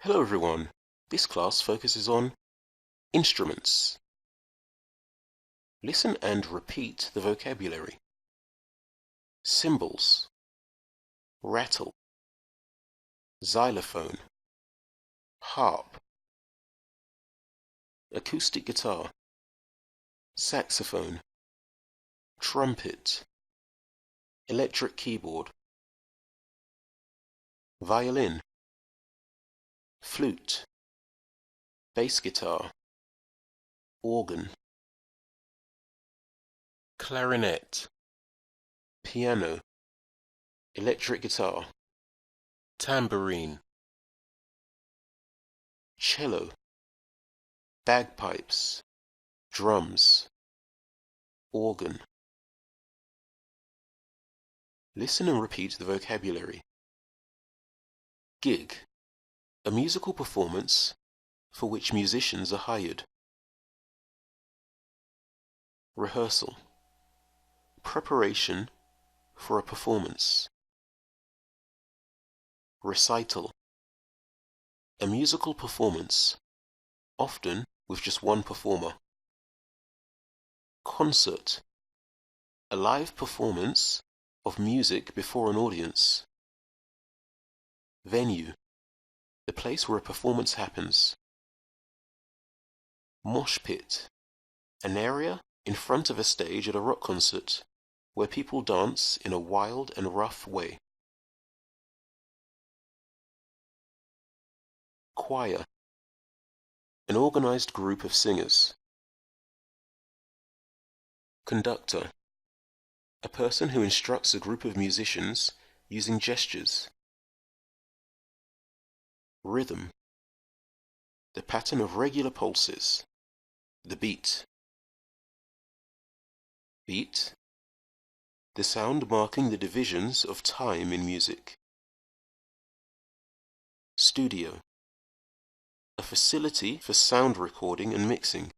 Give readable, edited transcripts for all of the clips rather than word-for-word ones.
Hello everyone, this class focuses on instruments. Listen and repeat the vocabulary. Cymbals, rattle, xylophone, harp, acoustic guitar, saxophone, trumpet, electric keyboard, violin, flute, bass guitar, organ, clarinet, piano, electric guitar, tambourine, cello, bagpipes, drums, organ. Listen and repeat the vocabulary. Gig, a musical performance for which musicians are hired. Rehearsal, preparation for a performance. Recital, a musical performance, often with just one performer. Concert, a live performance of music before an audience. Venue, the place where a performance happens. Mosh pit, an area in front of a stage at a rock concert where people dance in a wild and rough way. Choir, an organized group of singers. Conductor, a person who instructs a group of musicians using gestures. Rhythm, the pattern of regular pulses, the beat. Beat, the sound marking the divisions of time in music. Studio, a facility for sound recording and mixing.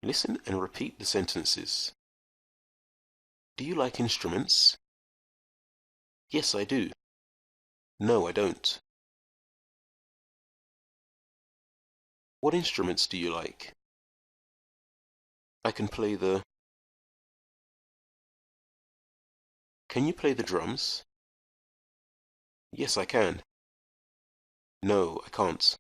Listen and repeat the sentences. Do you like instruments? Yes, I do. No, I don't. What instruments do you like? I can play the... Can you play the drums? Yes, I can. No, I can't.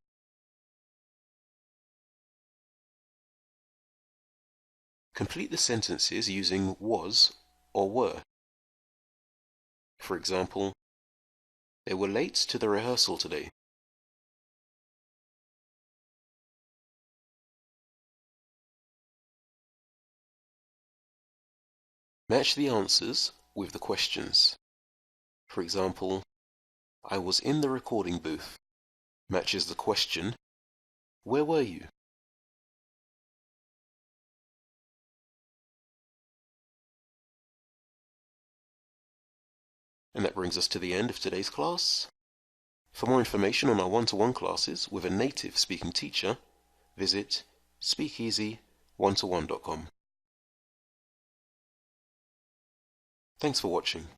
Complete the sentences using was or were. For example, they were late to the rehearsal today. Match the answers with the questions. For example, I was in the recording booth matches the question, where were you? And that brings us to the end of today's class. For more information on our one-to-one classes with a native speaking teacher, visit speakeasy1to1.com. Thanks for watching.